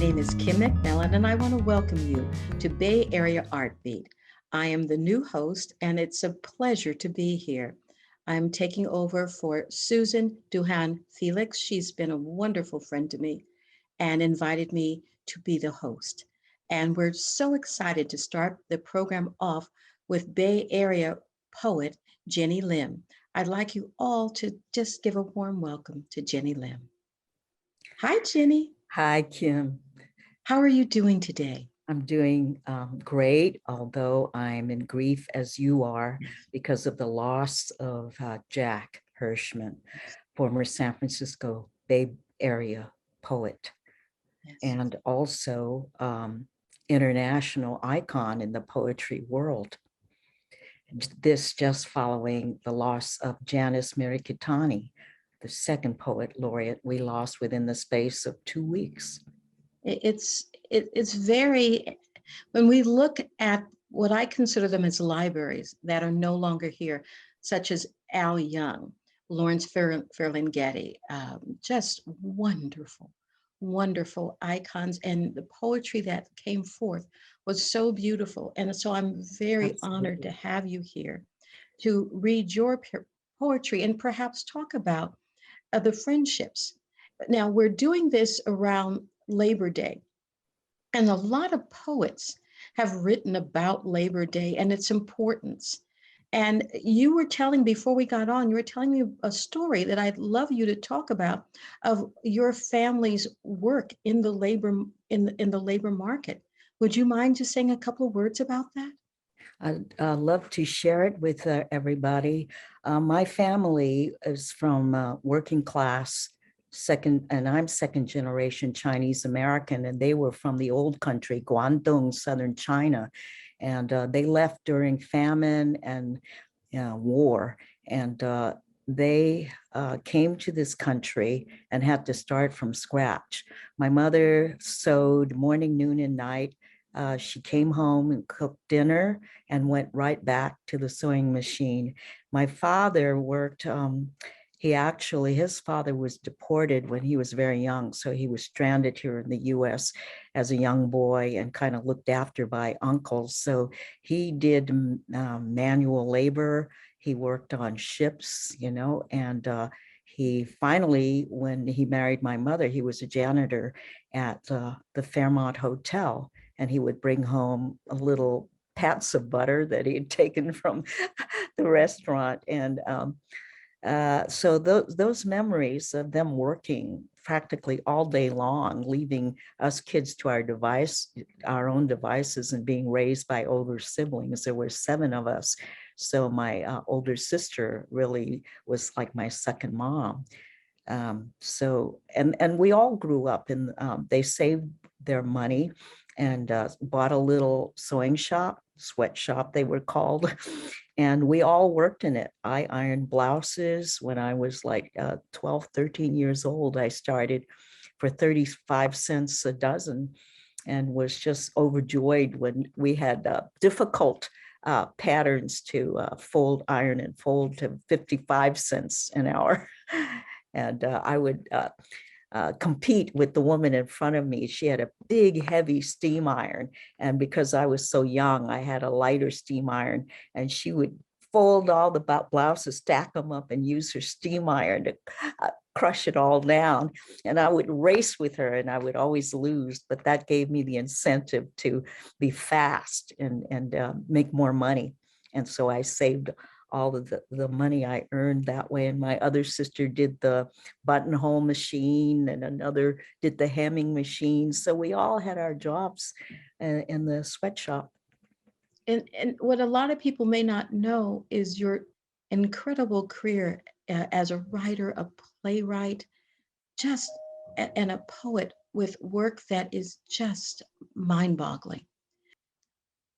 name is Kim McMillion, and I want to welcome you to Bay Area Art Beat. I am the new host, and it's a pleasure to be here. I'm taking over for Susan Duhan Felix. She's been a wonderful friend to me and invited me to be the host. And we're so excited to start the program off with Bay Area poet Genny Lim. I'd like you all to just give a warm welcome to Genny Lim. Hi, Genny. Hi, Kim. How are you doing today? I'm doing great, although I'm in grief as you are because of the loss of Jack Hirschman, former San Francisco Bay Area poet, Yes. and also international icon in the poetry world. This just following the loss of Janice Mirikitani, the second poet laureate we lost within the space of 2 weeks. It's very, when we look at what I consider them as libraries that are no longer here, such as Al Young, Lawrence Ferlinghetti, just wonderful, wonderful icons. And the poetry that came forth was so beautiful. And so I'm very honored to have you here to read your poetry and perhaps talk about the friendships. Now, we're doing this around Labor Day, and a lot of poets have written about Labor Day and its importance. And you were telling, before we got on, you were telling me a story that I'd love you to talk about of your family's work in the labor market. Would you mind just saying a couple of words about that? I'd love to share it with everybody. My family is from working class, and I'm second generation Chinese American, and they were from the old country, Guangdong, southern China. And they left during famine and war. And they came to this country and had to start from scratch. My mother sewed morning, noon, and night. She came home and cooked dinner and went right back to the sewing machine. My father worked, his father was deported when he was very young. So he was stranded here in the US as a young boy and kind of looked after by uncles. So he did manual labor. He worked on ships, and he finally, when he married my mother, he was a janitor at the Fairmont Hotel. And he would bring home a little pats of butter that he had taken from the restaurant. And so those memories of them working practically all day long, leaving us kids to our own devices, and being raised by older siblings. There were 7 of us. So my older sister really was like my second mom. And we all grew up and they saved their money and bought a little sewing shop, sweatshop they were called. And we all worked in it. I ironed blouses when I was like 12, 13 years old. I started for 35 cents a dozen and was just overjoyed when we had difficult patterns to iron and fold to 55 cents an hour. And I would compete with the woman in front of me. She had a big, heavy steam iron. And because I was so young, I had a lighter steam iron. And she would fold all the blouses, stack them up, and use her steam iron to crush it all down. And I would race with her, and I would always lose. But that gave me the incentive to be fast and make more money. And so I saved all of the money I earned that way. And my other sister did the buttonhole machine, and another did the hemming machine. So we all had our jobs in the sweatshop. And what a lot of people may not know is your incredible career as a writer, a playwright, just and a poet with work that is just mind-boggling.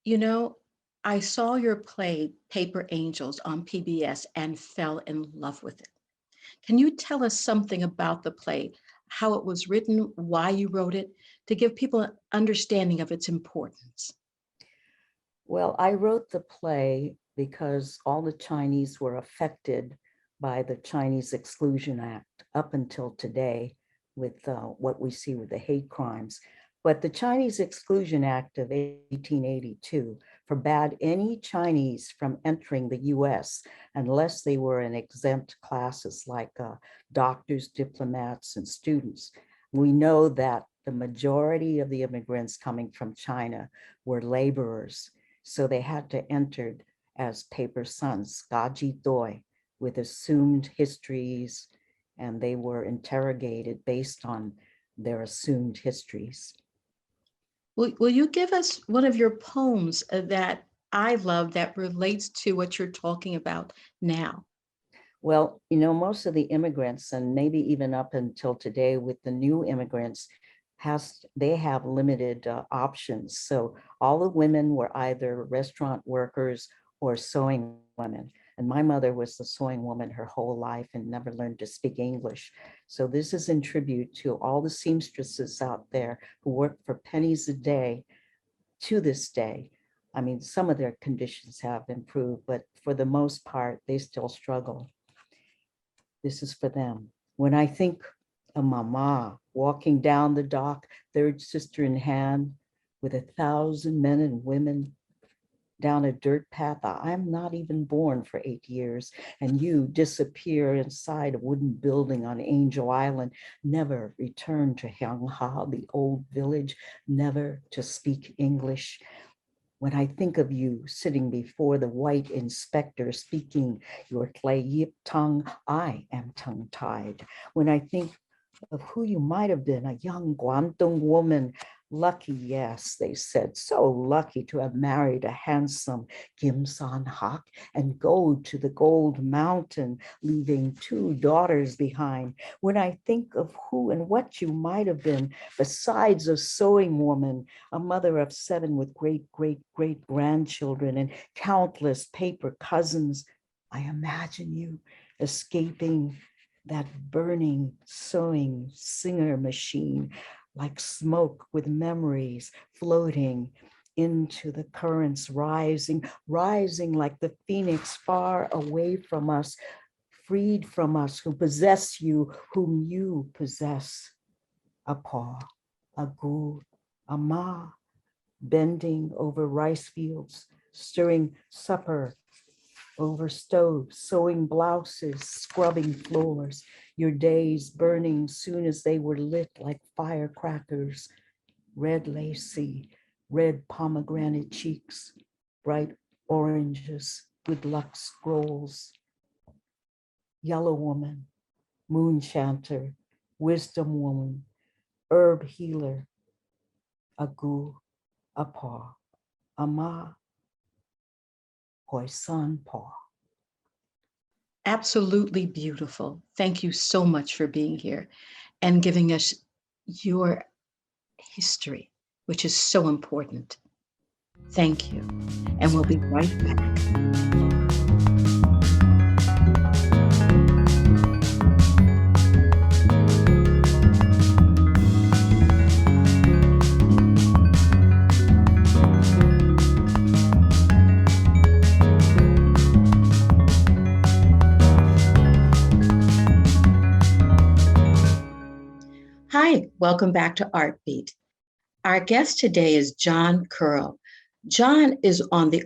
You know, I saw your play Paper Angels on PBS and fell in love with it. Can you tell us something about the play, how it was written, why you wrote it, to give people an understanding of its importance? Well, I wrote the play because all the Chinese were affected by the Chinese Exclusion Act up until today with what we see with the hate crimes. But the Chinese Exclusion Act of 1882 forbade any Chinese from entering the US unless they were in exempt classes like doctors, diplomats, and students. We know that the majority of the immigrants coming from China were laborers, so they had to enter as paper sons, gaji doi, with assumed histories, and they were interrogated based on their assumed histories. Will you give us one of your poems that I love that relates to what you're talking about now? Well, you know, most of the immigrants, and maybe even up until today with the new immigrants, they have limited options. So all the women were either restaurant workers or sewing women. And my mother was the sewing woman her whole life and never learned to speak English. So this is in tribute to all the seamstresses out there who work for pennies a day to this day. I mean, some of their conditions have improved, but for the most part, they still struggle. This is for them. When I think of Mama walking down the dock, third sister in hand, with 1,000 men and women down a dirt path I'm not even born for 8 years, and you disappear inside a wooden building on Angel Island, never return to Hyangha, the old village, never to speak English. When I think of you sitting before the white inspector speaking your clay yip tongue, I am tongue-tied. When I think of who you might have been, a young Guangdong woman, lucky, yes, they said, so lucky to have married a handsome Kim San-hak and go to the Gold Mountain, leaving 2 daughters behind. When I think of who and what you might have been, besides a sewing woman, a mother of 7 with great grandchildren and countless paper cousins, I imagine you escaping that burning sewing singer machine, like smoke with memories floating into the currents, rising like the phoenix far away from us, freed from us, who possess you, whom you possess. Apa, agu, ama, bending over rice fields, stirring supper over stoves, sewing blouses, scrubbing floors, your days burning soon as they were lit like firecrackers, red lacy, red pomegranate cheeks, bright oranges with luck scrolls. Yellow woman, moon chanter, wisdom woman, herb healer, agu, apa, ama, Hoisan Pa. Absolutely beautiful. Thank you so much for being here and giving us your history, which is so important. Thank you. And we'll be right back. Hi, welcome back to Artbeat. Our guest today is John Curl. John is on the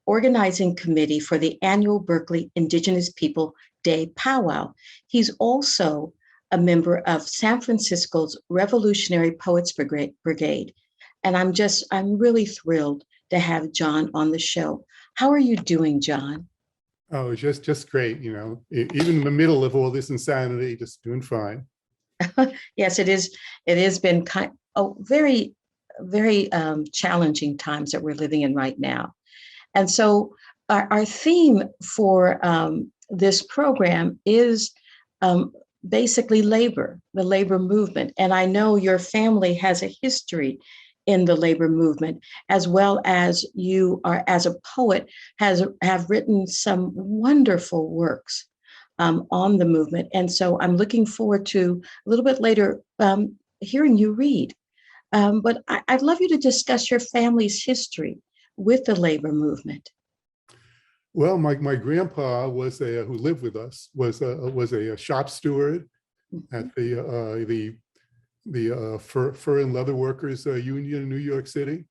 organizing committee for the annual Berkeley Indigenous People Day Powwow. He's also a member of San Francisco's Revolutionary Poets Brigade. And I'm really thrilled to have John on the show. How are you doing, John? Oh, just great. You know, even in the middle of all this insanity, just doing fine. Yes, it is. It has been very challenging times that we're living in right now. And so our theme for this program is basically labor, the labor movement. And I know your family has a history in the labor movement, as well as you are, as a poet, have written some wonderful works on the movement. And so I'm looking forward to a little bit later hearing you read. But I'd love you to discuss your family's history with the labor movement. Well, my grandpa was who lived with us was a shop steward at the fur and leather workers union in New York City,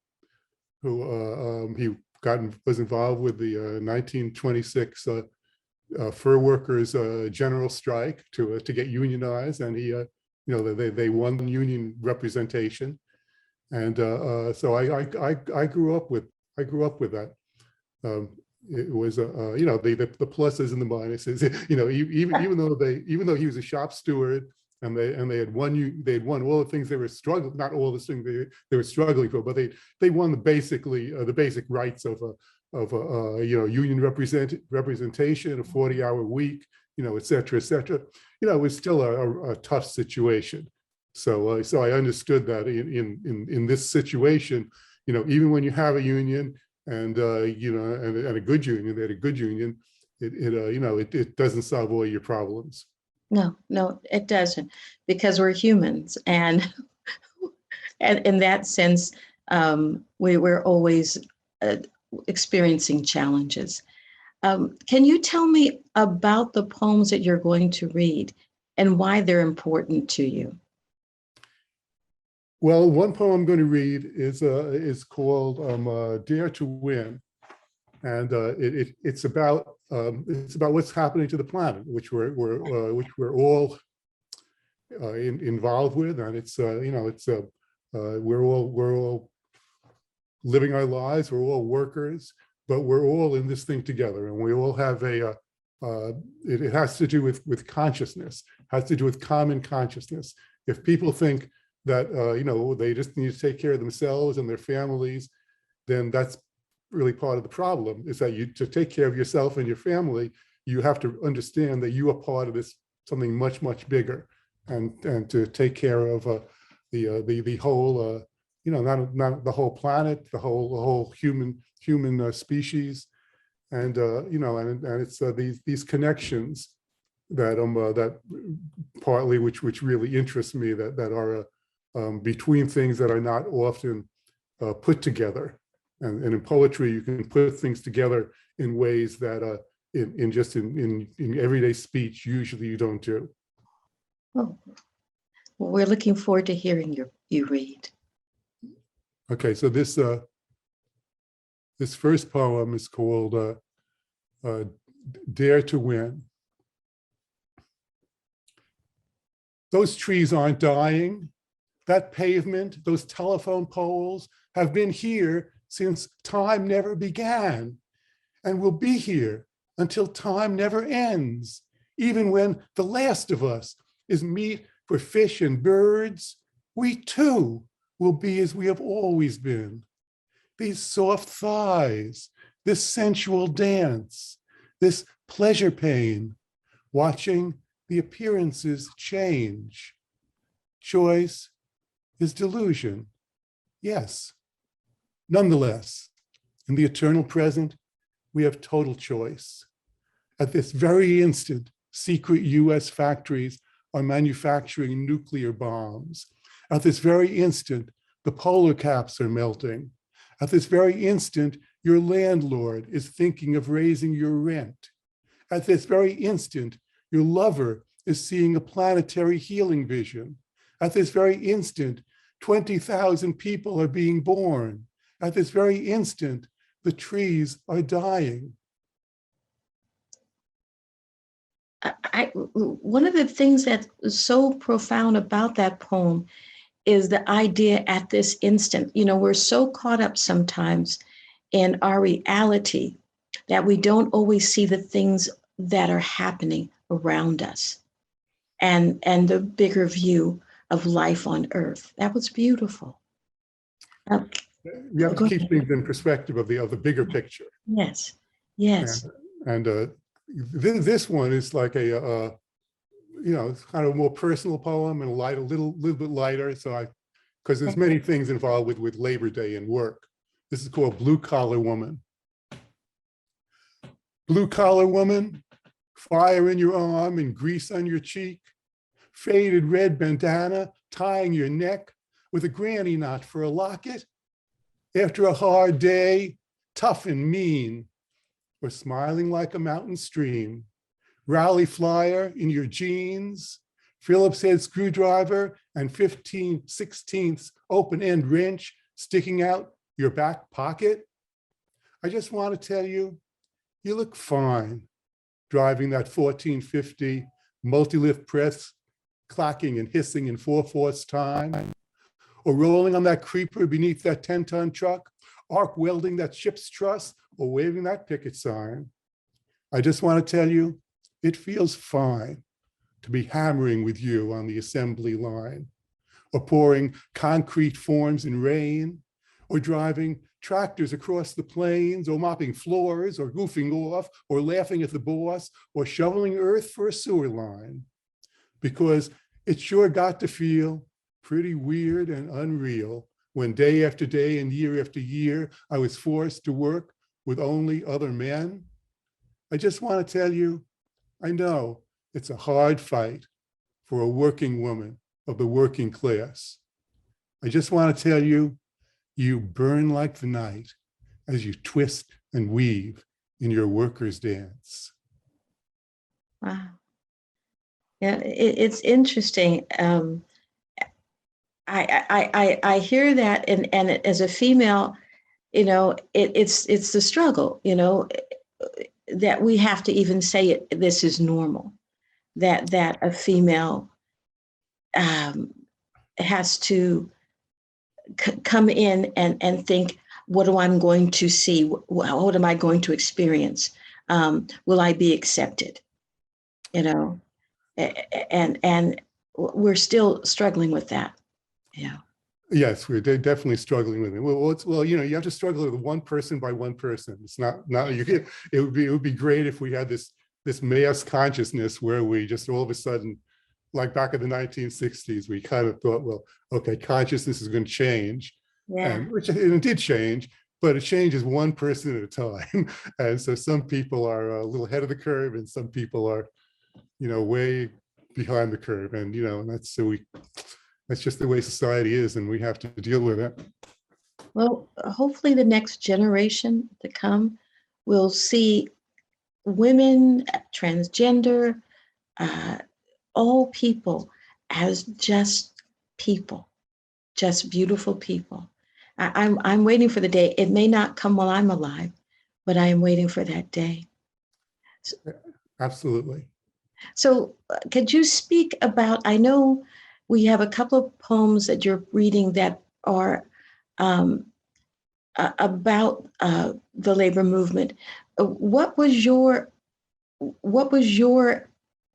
who he was involved with the 1926 fur workers general strike to get unionized, and he they won union representation, and so I grew up with that. It was the pluses and the minuses. Even though he was a shop steward, and they had won all the things they were struggling, not all the things they were struggling for, but they won the basic rights of union representation, a 40-hour week, et cetera, et cetera. It was still a tough situation. So I understood that in this situation, even when you have a union and and a good union, they had a good union, it doesn't solve all your problems. No, it doesn't, because we're humans, and in that sense, we're always experiencing challenges. Can you tell me about the poems that you're going to read and why they're important to you? Well, one poem I'm going to read is called "Dare to Win," and it's about what's happening to the planet, which we're all involved with, and we're all living our lives. We're all workers, but we're all in this thing together, and we all have it has to do with consciousness, has to do with common consciousness. If people think that they just need to take care of themselves and their families, then that's really part of the problem, is that to take care of yourself and your family, you have to understand that you are part of this something much, much bigger, and to take care of the whole not the whole planet, the whole human species, and it's these connections that partly which really interest me, that are between things that are not often put together, and in poetry you can put things together in ways that in everyday speech usually you don't do. Oh, well, we're looking forward to hearing you read. Okay, so this first poem is called "Dare to Win." Those trees aren't dying. That pavement, those telephone poles have been here since time never began, and will be here until time never ends. Even when the last of us is meat for fish and birds, we too will be as we have always been. These soft thighs, this sensual dance, this pleasure pain, watching the appearances change. Choice is delusion, yes. Nonetheless, in the eternal present, we have total choice. At this very instant, secret US factories are manufacturing nuclear bombs. At this very instant, the polar caps are melting. At this very instant, your landlord is thinking of raising your rent. At this very instant, your lover is seeing a planetary healing vision. At this very instant, 20,000 people are being born. At this very instant, the trees are dying. One of the things that is so profound about that poem is the idea at this instant. We're so caught up sometimes in our reality that we don't always see the things that are happening around us and the bigger view of life on Earth. That was beautiful. We have to keep things in perspective of the bigger picture. Yes. And this one is like it's kind of a more personal poem, and a little bit lighter. Because there's many things involved with Labor Day and work. This is called Blue Collar Woman. Blue collar woman, fire in your arm and grease on your cheek, faded red bandana tying your neck with a granny knot for a locket. After a hard day, tough and mean, or smiling like a mountain stream. Rally flyer in your jeans, Phillips head screwdriver and 15/16 open end wrench sticking out your back pocket. I just want to tell you, you look fine driving that 1450 multi-lift press, clacking and hissing in 4/4 time, or rolling on that creeper beneath that 10-ton truck, arc welding that ship's truss, or waving that picket sign. I just want to tell you, it feels fine to be hammering with you on the assembly line, or pouring concrete forms in rain, or driving tractors across the plains, or mopping floors, or goofing off, or laughing at the boss, or shoveling earth for a sewer line. Because it sure got to feel pretty weird and unreal when day after day and year after year, I was forced to work with only other men. I just want to tell you, I know it's a hard fight for a working woman of the working class. I just want to tell you, you burn like the night as you twist and weave in your workers' dance. Wow. Yeah, it's interesting. I hear that, and as a female, it's the struggle, that we have to even say it. This is normal. That a female has to come in and think, what am I going to see? What am I going to experience? Will I be accepted? And we're still struggling with that. Yeah. Yes, we're definitely struggling with it. Well, you have to struggle with one person by one person. It's not you can, it would be great if we had this mass consciousness where we just all of a sudden, like back in the 1960s, we kind of thought, well, okay, consciousness is going to change. Yeah. And which it did change, but it changes one person at a time. And so some people are a little ahead of the curve and some people are, way behind the curve. And, and that's just the way society is, and we have to deal with it. Well, hopefully the next generation to come will see women, transgender, all people as just people, just beautiful people. I'm waiting for the day. It may not come while I'm alive, but I am waiting for that day. Absolutely. So could you speak about, I know we have a couple of poems that you're reading that are about the labor movement. What was your,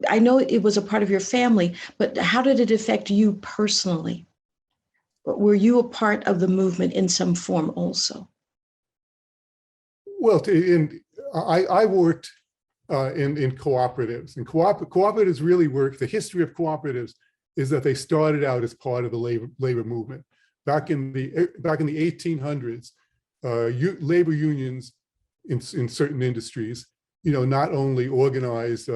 I know it was a part of your family, but how did it affect you personally? Were you a part of the movement in some form also? Well, I worked in cooperatives, and cooperatives really work. The history of cooperatives is that they started out as part of the labor movement. Back in the 1800s, labor unions in certain industries, not only organized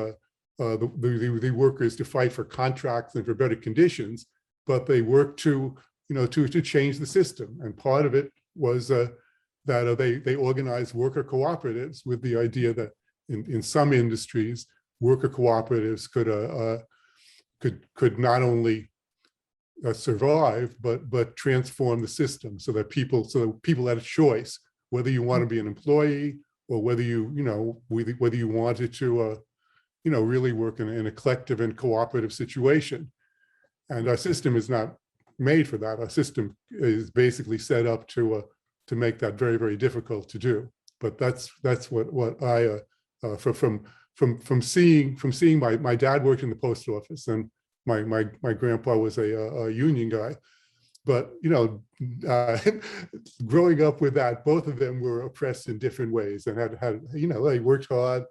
the workers to fight for contracts and for better conditions, but they worked to change the system. And part of it was that they organized worker cooperatives with the idea that in some industries, worker cooperatives could not only survive, but transform the system so that people had a choice whether you want to be an employee or whether you wanted to really work in a collective and cooperative situation. And our system is not made for that. Our system is basically set up to make that very, very difficult to do. But that's what I from seeing my dad worked in the post office, and my grandpa was a union guy. But growing up with that, both of them were oppressed in different ways and had they worked hard,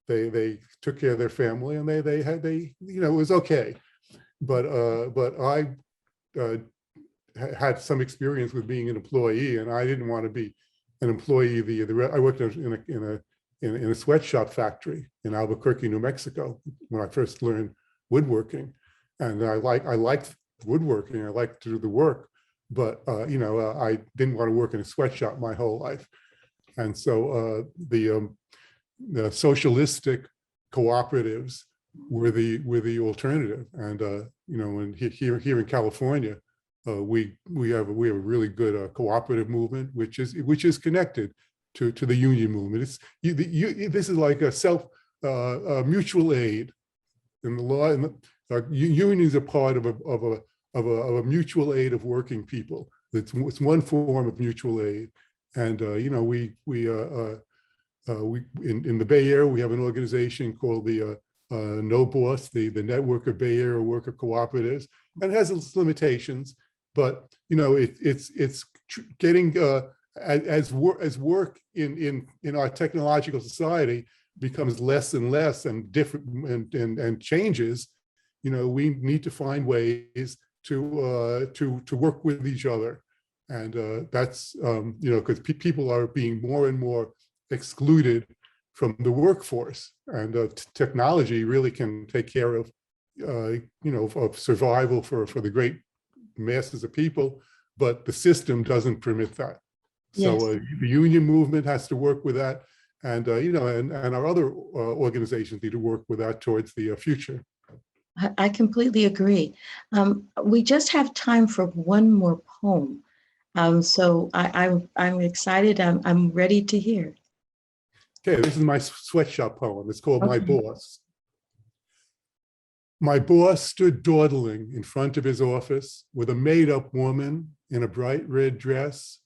they took care of their family, and they it was okay. But I had some experience with being an employee, and I didn't want to be an employee. I worked in a sweatshop factory in Albuquerque, New Mexico, when I first learned woodworking, and I liked woodworking. I liked to do the work, but I didn't want to work in a sweatshop my whole life. And so the socialistic cooperatives the alternative. And and here in California, we have a really good cooperative movement, which is connected to the union movement. This is like a mutual aid in the law. And unions are part of a mutual aid of working people. It's one form of mutual aid. And in the Bay Area, we have an organization called the No Boss, the Network of Bay Area Worker Cooperatives, and it has its limitations, but it's getting as work in our technological society becomes less and less and different and changes. We need to find ways to work with each other, and that's because people are being more and more excluded from the workforce, and technology really can take care of of survival for the great masses of people, but the system doesn't permit that. Yes. So the union movement has to work with that, and and our other organizations need to work with that towards the future. I completely agree. We just have time for one more poem, so I'm excited. I'm ready to hear. Okay, this is my sweatshop poem. It's called My Boss. My boss stood dawdling in front of his office with a made-up woman in a bright red dress.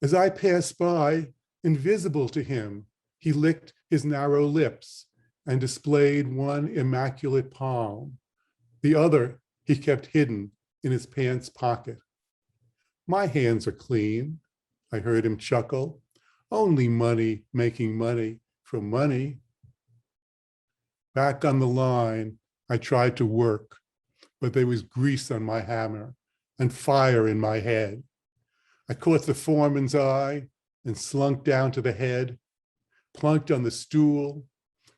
As I passed by, invisible to him, he licked his narrow lips and displayed one immaculate palm. The other he kept hidden in his pants pocket. My hands are clean, I heard him chuckle. Only money making money from money. Back on the line, I tried to work, but there was grease on my hammer and fire in my head. I caught the foreman's eye and slunk down to the head, plunked on the stool,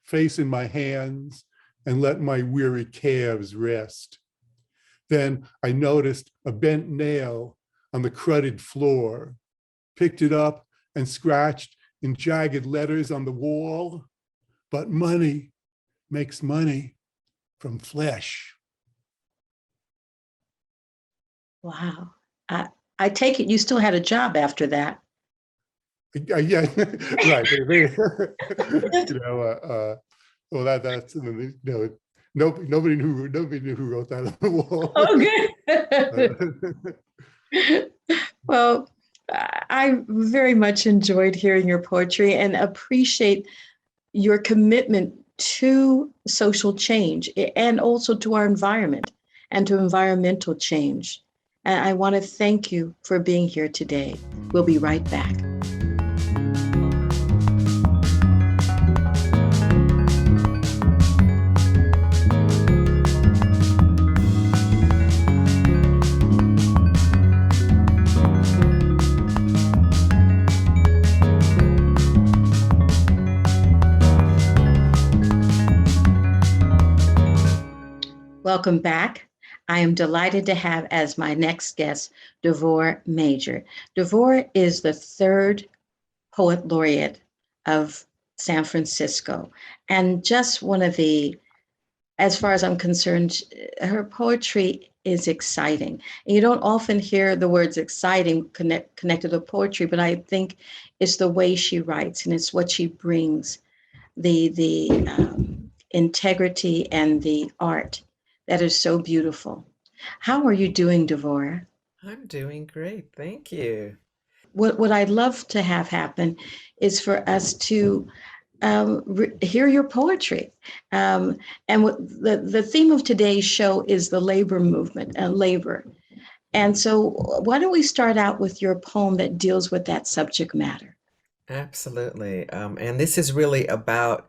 face in my hands, and let my weary calves rest. Then I noticed a bent nail on the cruddy floor, picked it up and scratched in jagged letters on the wall, but money makes money from flesh. Wow. I take it you still had a job after that. Yeah, right. Well, that's nobody knew who wrote that on the wall. Okay. Well, I very much enjoyed hearing your poetry and appreciate your commitment to social change and also to our environment and to environmental change. And I want to thank you for being here today. We'll be right back. Welcome back. I am delighted to have as my next guest, Devore Major. Devore is the third poet laureate of San Francisco, and just one of the, as far as I'm concerned, her poetry is exciting. And you don't often hear the words exciting connected to poetry, but I think it's the way she writes and it's what she brings, the integrity and the art that is so beautiful. How are you doing, Devorah? I'm doing great, thank you. What I'd love to have happen is for us to hear your poetry. And what the theme of today's show is the labor movement and labor. And so why don't we start out with your poem that deals with that subject matter? Absolutely. And this is really about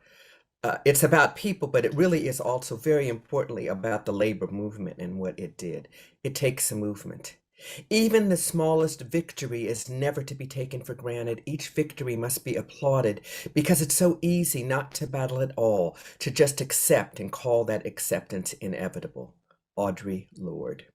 it's about people, but it really is also very importantly about the labor movement and what it did. It takes a movement. Even the smallest victory is never to be taken for granted. Each victory must be applauded because it's so easy not to battle at all, to just accept and call that acceptance inevitable. Audre Lorde.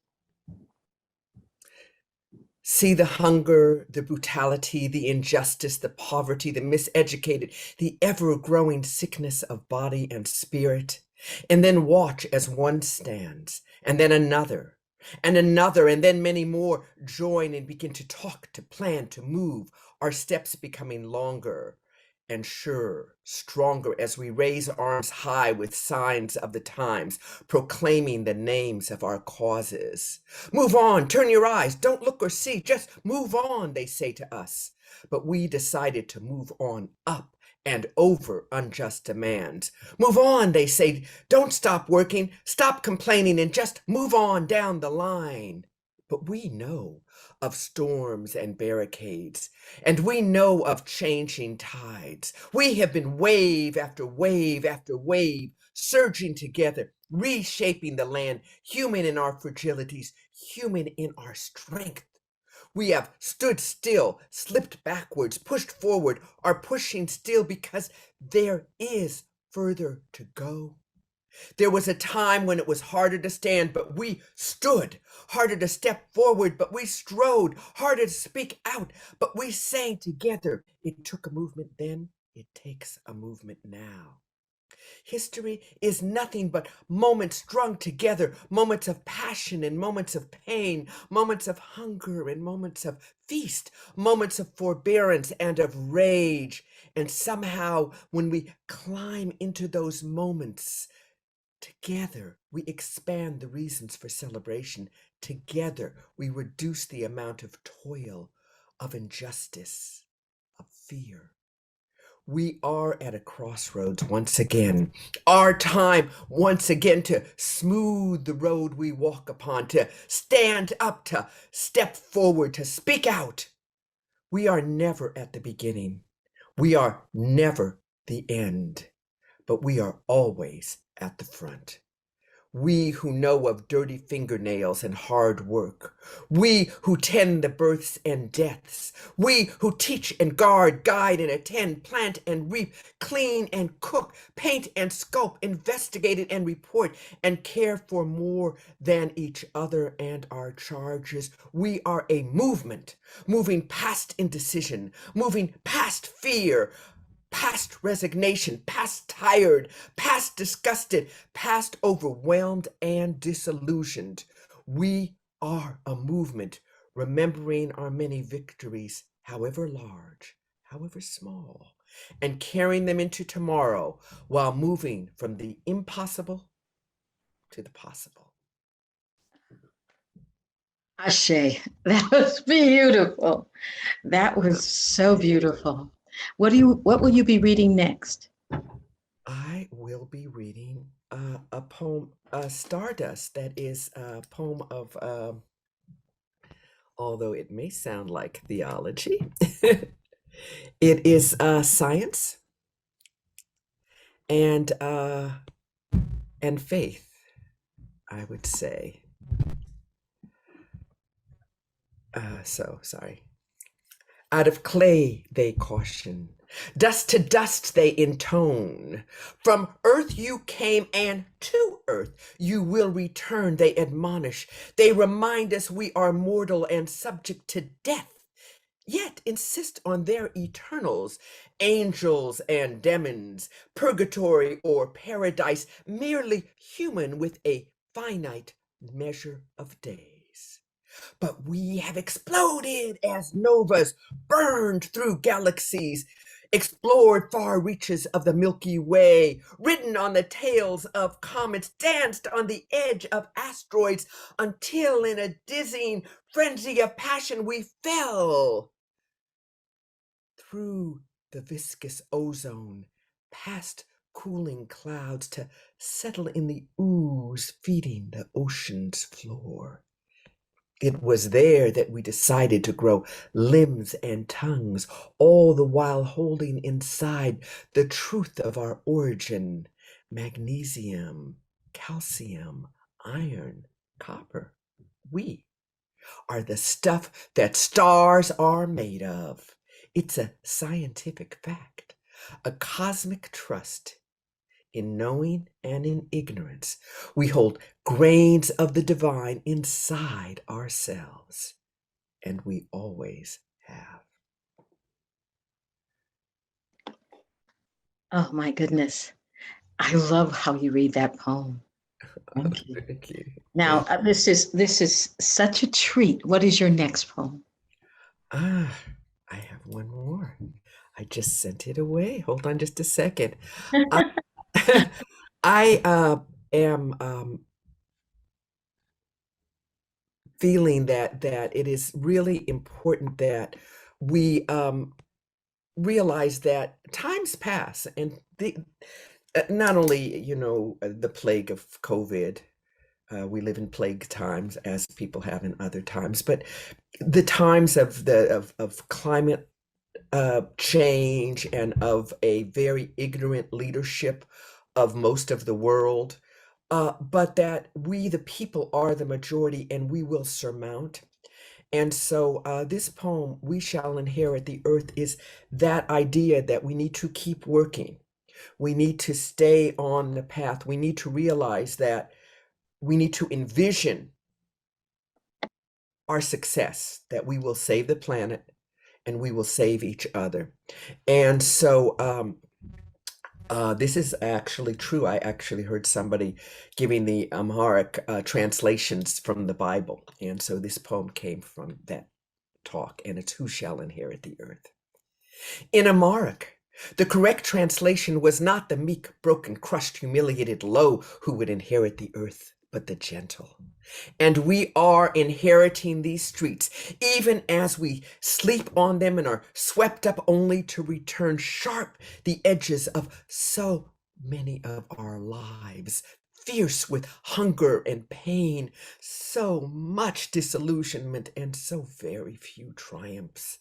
See the hunger, the brutality, the injustice, the poverty, the miseducated, the ever-growing sickness of body and spirit. and then watch as one stands, and then another, and another, and then many more join and begin to talk, to plan, to move, our steps becoming longer and surer, stronger as we raise arms high with signs of the times, proclaiming the names of our causes. Move on, turn your eyes, don't look or see, just move on, they say to us. But we decided to move on up and over unjust demands. Move on, they say, don't stop working, stop complaining, and just move on down the line. But we know of storms and barricades, and we know of changing tides. We have been wave after wave after wave, surging together, reshaping the land, human in our fragilities, human in our strength. We have stood still, slipped backwards, pushed forward, are pushing still because there is further to go. There was a time when it was harder to stand, but we stood, harder to step forward, but we strode, harder to speak out, but we sang together. It took a movement then, it takes a movement now. History is nothing but moments strung together, moments of passion and moments of pain, moments of hunger and moments of feast, moments of forbearance and of rage. And somehow, when we climb into those moments, together we expand the reasons for celebration. Together we reduce the amount of toil, of injustice, of fear. We are at a crossroads once again. Our time once again to smooth the road we walk upon, to stand up, to step forward, to speak out. We are never at the beginning. We are never the end, but we are always at the front. We who know of dirty fingernails and hard work. We who tend the births and deaths. We who teach and guard, guide and attend, plant and reap, clean and cook, paint and sculpt, investigate and report, and care for more than each other and our charges. We are a movement, moving past indecision, moving past fear, past resignation, past tired, past disgusted, past overwhelmed and disillusioned. We are a movement, remembering our many victories, however large, however small, and carrying them into tomorrow while moving from the impossible to the possible. Ashe, that was beautiful. That was so beautiful. What will you be reading next? I will be reading a poem, Stardust, that is a poem of, although it may sound like theology, it is science and faith, I would say. Sorry. Out of clay they caution, dust to dust they intone. From earth you came, and to earth you will return, they admonish. They remind us we are mortal and subject to death, yet insist on their eternals, angels and demons, purgatory or paradise, merely human with a finite measure of days. But we have exploded as novas, burned through galaxies, explored far reaches of the Milky Way, ridden on the tails of comets, danced on the edge of asteroids, until in a dizzying frenzy of passion we fell through the viscous ozone, past cooling clouds, to settle in the ooze feeding the ocean's floor. It was there that we decided to grow limbs and tongues, all the while holding inside the truth of our origin: magnesium, calcium, iron, copper. We are the stuff that stars are made of. It's a scientific fact, a cosmic trust. In knowing and in ignorance, we hold grains of the divine inside ourselves, and we always have. Oh my goodness. I love how you read that poem. Thank you. Thank you. Now, Thank this is such a treat. What is your next poem? Ah, I have one more. I just sent it away. Hold on just a second. I, I am feeling that it is really important that we realize that times pass, and not only, the plague of COVID. We live in plague times, as people have in other times, but the times of climate change and of a very ignorant leadership of most of the world, but that we, the people, are the majority and we will surmount. And so this poem, "We Shall Inherit the Earth," is that idea that we need to keep working. We need to stay on the path. We need to realize that we need to envision our success, that we will save the planet and we will save each other. And so this is actually true. I actually heard somebody giving the Amharic translations from the Bible. And so this poem came from that talk, and it's "Who Shall Inherit the Earth." In Amharic, the correct translation was not the meek, broken, crushed, humiliated, low who would inherit the earth, but the gentle. And we are inheriting these streets, even as we sleep on them and are swept up only to return sharp the edges of so many of our lives, fierce with hunger and pain, so much disillusionment and so very few triumphs.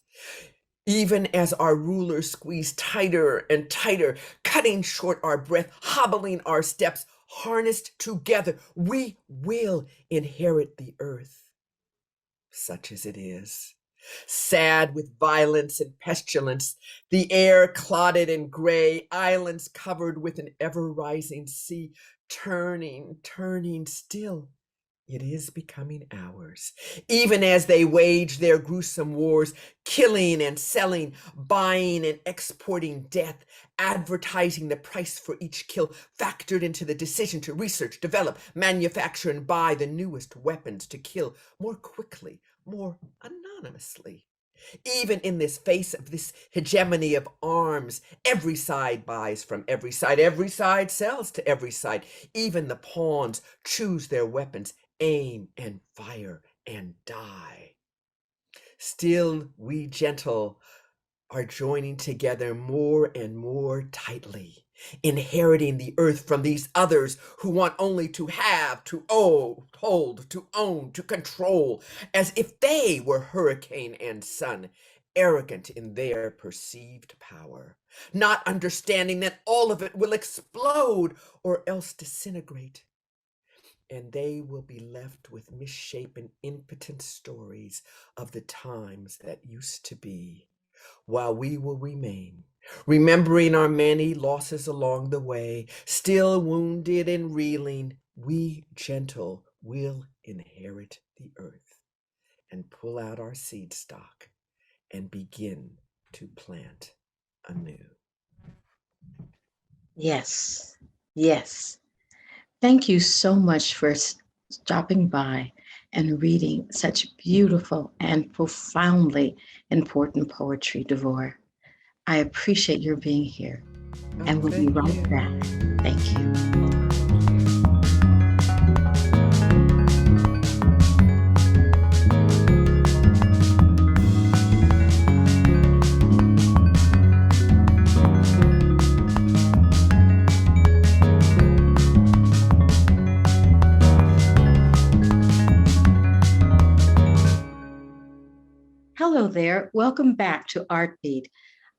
Even as our rulers squeeze tighter and tighter, cutting short our breath, hobbling our steps, harnessed together, we will inherit the earth, such as it is. Sad with violence and pestilence, the air clotted and gray, islands covered with an ever-rising sea, turning, turning still. It is becoming ours, even as they wage their gruesome wars, killing and selling, buying and exporting death, advertising the price for each kill, factored into the decision to research, develop, manufacture, and buy the newest weapons to kill more quickly, more anonymously. Even in this face of this hegemony of arms, every side buys from every side sells to every side. Even the pawns choose their weapons, aim and fire and die. Still, we gentle are joining together more and more tightly, inheriting the earth from these others who want only to have, to hold, to own, to control, as if they were hurricane and sun, arrogant in their perceived power, not understanding that all of it will explode or else disintegrate. And they will be left with misshapen, impotent stories of the times that used to be, while we will remain, remembering our many losses along the way, still wounded and reeling. We gentle will inherit the earth and pull out our seed stock and begin to plant anew. Yes, yes. Thank you so much for stopping by and reading such beautiful and profoundly important poetry, Devore. I appreciate your being here, and we'll be Thank right you. back. Thank you. Hello there. Welcome back to Artbeat.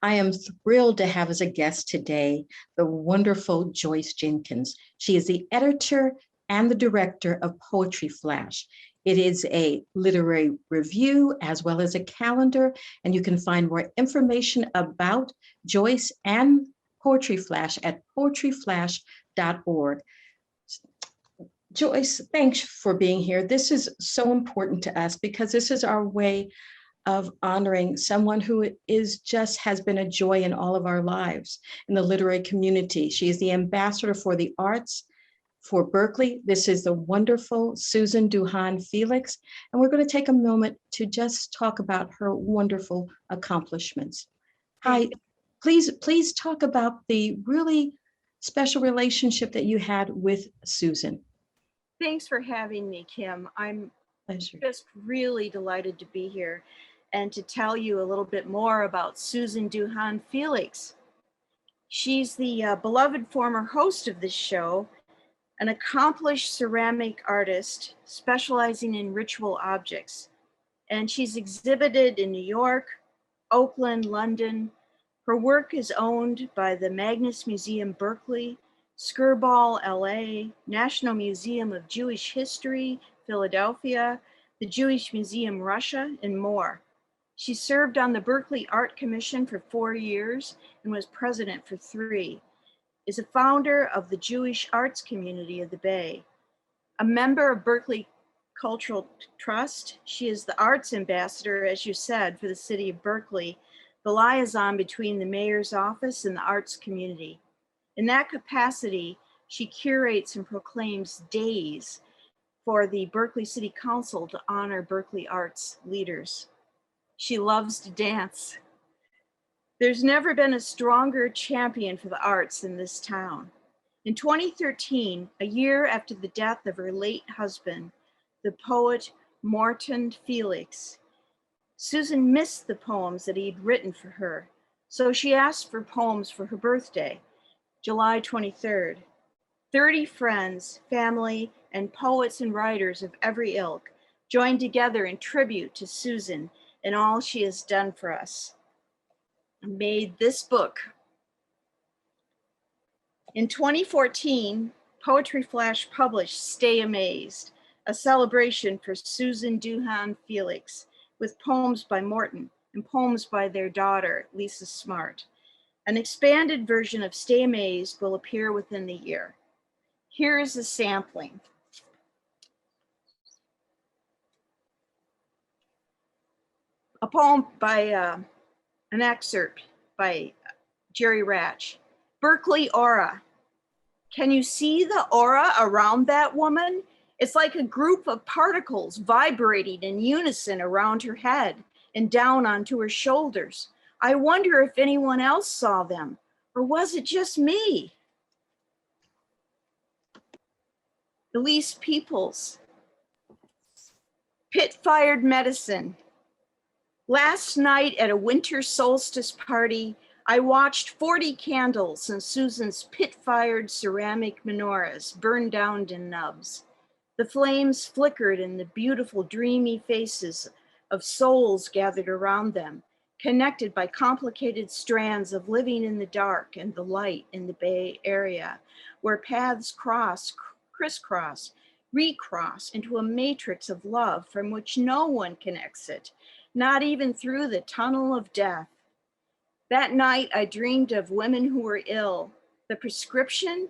I am thrilled to have as a guest today the wonderful Joyce Jenkins. She is the editor and the director of Poetry Flash. It is a literary review as well as a calendar, and you can find more information about Joyce and Poetry Flash at poetryflash.org. Joyce, thanks for being here. This is so important to us because this is our way of honoring someone who has been a joy in all of our lives in the literary community. She is the ambassador for the arts for Berkeley. This is the wonderful Susan Duhan Felix, and we're going to take a moment to just talk about her wonderful accomplishments. Hi, please talk about the really special relationship that you had with Susan. Thanks for having me, Kim. I'm just really delighted to be here and to tell you a little bit more about Susan Duhan Felix. She's the beloved former host of this show, an accomplished ceramic artist specializing in ritual objects. And she's exhibited in New York, Oakland, London. Her work is owned by the Magnus Museum Berkeley, Skirball, LA, National Museum of Jewish History, Philadelphia, the Jewish Museum Russia, and more. She served on the Berkeley Art Commission for 4 years and was president for 3. Is a founder of the Jewish arts community of the Bay. A member of Berkeley Cultural Trust, she is the arts ambassador, as you said, for the City of Berkeley, the liaison between the mayor's office and the arts community. In that capacity, she curates and proclaims days for the Berkeley City Council to honor Berkeley arts leaders. She loves to dance. There's never been a stronger champion for the arts in this town. In 2013, a year after the death of her late husband, the poet Morton Felix, Susan missed the poems that he'd written for her, so she asked for poems for her birthday, July 23rd. 30 friends, family, and poets and writers of every ilk joined together in tribute to Susan and all she has done for us. Made this book. In 2014, Poetry Flash published Stay Amazed, a celebration for Susan Duhan Felix, with poems by Morton and poems by their daughter, Lisa Smart. An expanded version of Stay Amazed will appear within the year. Here is a sampling. A poem by an excerpt by Jerry Ratch. Berkeley aura. Can you see the aura around that woman? It's like a group of particles vibrating in unison around her head and down onto her shoulders. I wonder if anyone else saw them, or was it just me? Elise Peoples. Pit-fired medicine. Last night at a winter solstice party, I watched 40 candles in Susan's pit-fired ceramic menorahs burn down to nubs. The flames flickered in the beautiful dreamy faces of souls gathered around them, connected by complicated strands of living in the dark and the light in the Bay Area, where paths crisscross, recross into a matrix of love from which no one can exit, not even through the tunnel of death. That night, I dreamed of women who were ill. The prescription?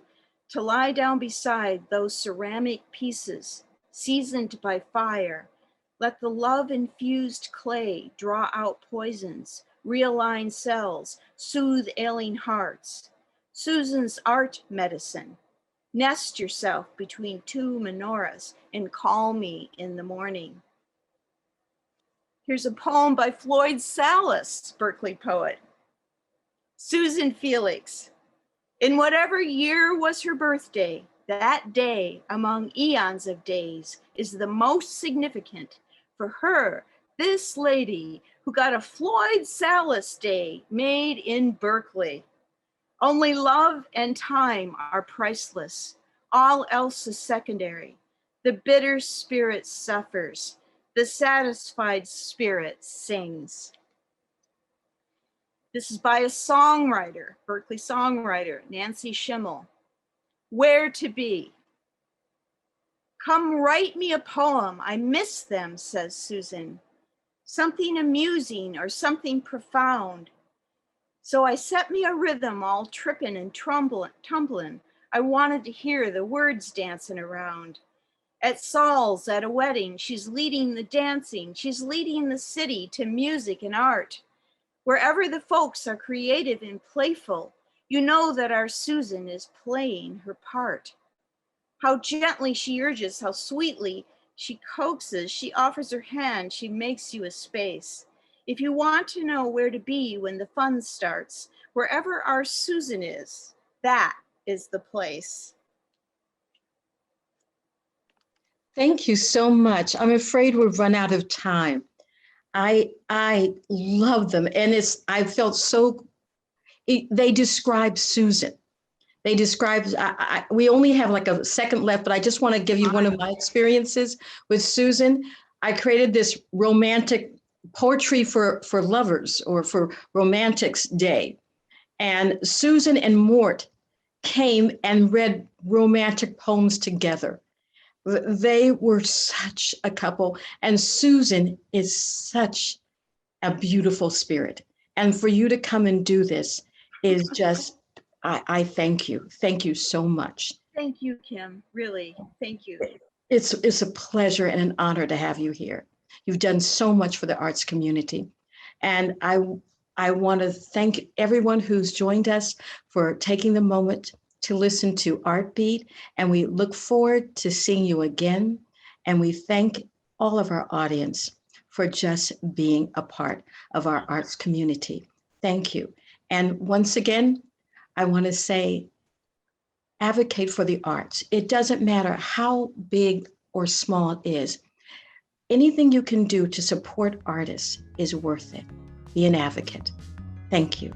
To lie down beside those ceramic pieces, seasoned by fire. Let the love-infused clay draw out poisons, realign cells, soothe ailing hearts. Susan's art medicine. Nest yourself between 2 menorahs and call me in the morning. Here's a poem by Floyd Salas, Berkeley poet. Susan Felix. In whatever year was her birthday, that day among eons of days is the most significant. For her, this lady who got a Floyd Salas Day made in Berkeley. Only love and time are priceless. All else is secondary. The bitter spirit suffers. The satisfied spirit sings. This is by a songwriter, Berkeley songwriter, Nancy Schimmel. Where to be? Come write me a poem, I miss them, says Susan. Something amusing or something profound. So I set me a rhythm all tripping and tumbling. I wanted to hear the words dancing around. At Saul's, at a wedding, she's leading the dancing. She's leading the city to music and art. Wherever the folks are creative and playful, you know that our Susan is playing her part. How gently she urges, how sweetly she coaxes, she offers her hand, she makes you a space. If you want to know where to be when the fun starts, wherever our Susan is, that is the place. Thank you so much. I'm afraid we've run out of time. I love them, and I felt so. They describe Susan. They describe. We only have like a second left, but I just want to give you one of my experiences with Susan. I created this romantic poetry for lovers or for Romantics Day, and Susan and Mort came and read romantic poems together. They were such a couple, and Susan is such a beautiful spirit. And for you to come and do this is just, I thank you. Thank you so much. Thank you, Kim. Really, thank you. It's a pleasure and an honor to have you here. You've done so much for the arts community. And I want to thank everyone who's joined us for taking the moment to listen to Artbeat, and we look forward to seeing you again. And we thank all of our audience for just being a part of our arts community. Thank you. And once again, I want to say, advocate for the arts. It doesn't matter how big or small it is. Anything you can do to support artists is worth it. Be an advocate. Thank you.